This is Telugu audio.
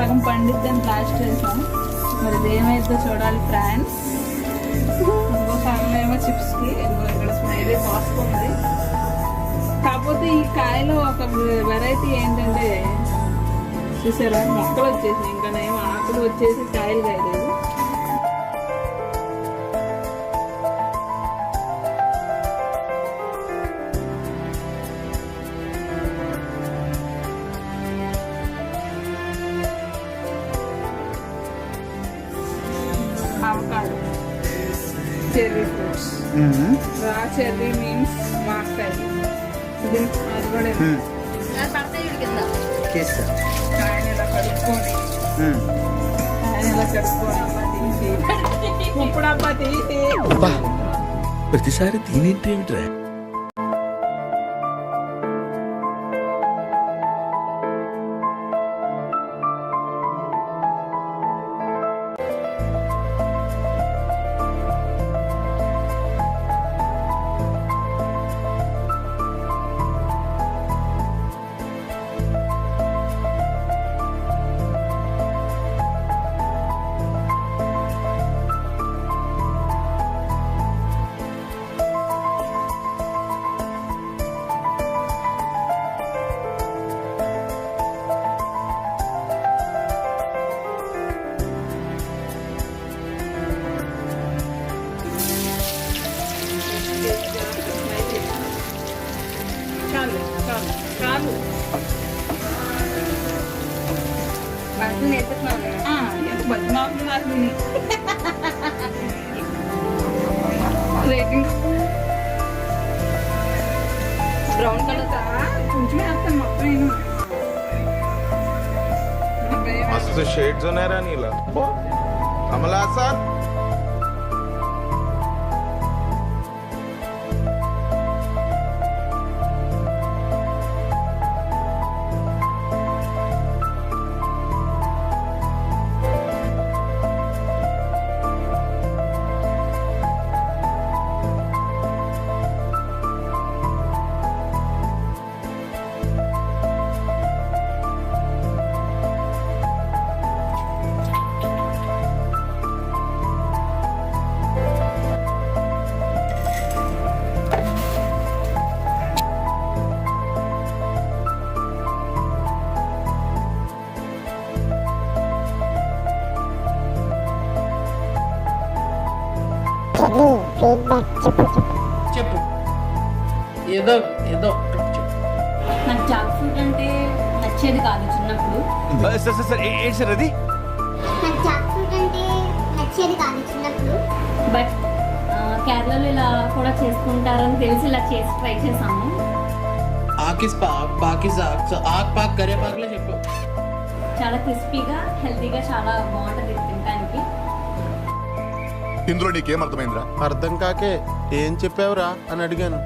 సగం పండిద్దని ప్లాస్టర్ వేసాం. మరి ఇదేమైతే చూడాలి ఫ్రెండ్స్. ఇంకో సగం ఏమో చిప్స్కి, ఇంకో ఇక్కడ స్మైలీ పోస్తుంది. కాకపోతే ఈ కాయలో ఒక వెరైటీ ఏంటంటే చూసారా, మొక్కలు వచ్చేసి ఇంకా ఏమో ఆకులు వచ్చేసి కాయలు కాయలేదు. Avocado, cherry fruits. Raw cherry means మాకాయ. ఇది అది కూడా కాయని ఇలా కడుక్కొని ఇప్పుడు అబ్బా తీసి ప్రతిసారి దీనేంటి ఏమిట్రా? చాలు చాలు చాలు. ఎంత బద్మాకులు నాకు రేటింగ్ బ్రౌన్ కలర్ కొంచెం వేస్తాను మొత్తం. मस्त शेड जो नाही राणीला आम्हाला असा చెప్పు ఏదో ఏదో ఒకటి చెప్పు. నాకు జాక్ ఫ్రూట్ అంటే నచ్చేది కాదు చిన్నప్పుడు. ఏంటి సార్ అది? నాకు జాక్ ఫ్రూట్ అంటే నచ్చేది కాదు చిన్నప్పుడు. బట్ కేరళలో ఇలా కూడా చేసుకుంటారని తెలిసి ఇలా చేసి ట్రై చేసాము. ఆకిస్ పాకిస్ ఆక్ పాక్ కరే పాక్లే చెప్పు. చాలా క్రిస్పీగా హెల్తీగా చాలా బాగుంటుంది తినడానికి. ఇందులో నీకేం అర్థమైందిరా? అర్థం కాకే ఏం చెప్పావురా అని అడిగాను.